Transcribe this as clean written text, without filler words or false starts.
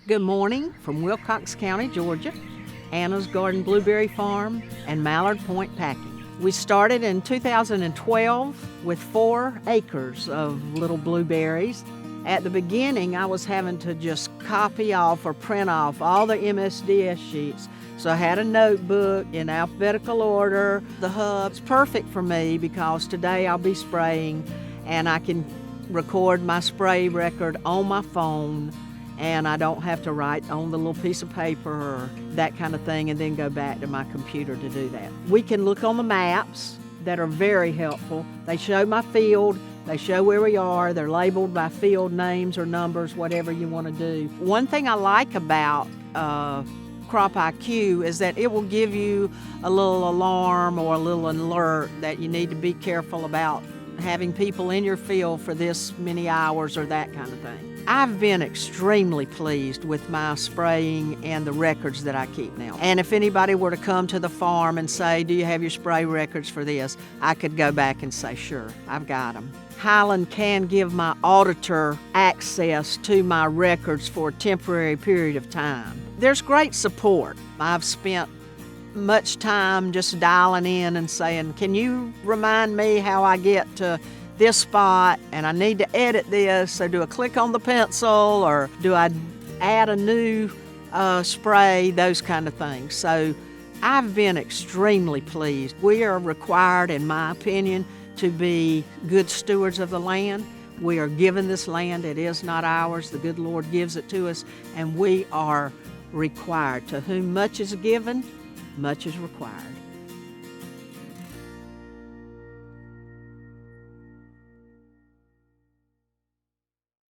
Good morning from Wilcox County, Georgia, Anna's Garden Blueberry Farm, and Mallard Point Packing. We started in 2012 with 4 acres of little blueberries. At the beginning, I was having to just copy off or print off all the MSDS sheets. So I had a notebook in alphabetical order. The Hub's perfect for me because today I'll be spraying and I can record my spray record on my phone, and I don't have to write on the little piece of paper or that kind of thing and then go back to my computer to do that. We can look on the maps that are very helpful. They show my field, they show where we are, they're labeled by field names or numbers, whatever you want to do. One thing I like about Crop IQ is that it will give you a little alarm or a little alert that you need to be careful about having people in your field for this many hours or that kind of thing. I've been extremely pleased with my spraying and the records that I keep now. And if anybody were to come to the farm and say, do you have your spray records for this? I could go back and say, sure, I've got them. Highland can give my auditor access to my records for a temporary period of time. There's great support. I've spent much time just dialing in and saying, can you remind me how I get to this spot and I need to edit this, so do I click on the pencil or do I add a new spray, those kind of things. So I've been extremely pleased. We are required, in my opinion, to be good stewards of the land. We are given this land, it is not ours, the good Lord gives it to us, and we are required. To whom much is given, much is required.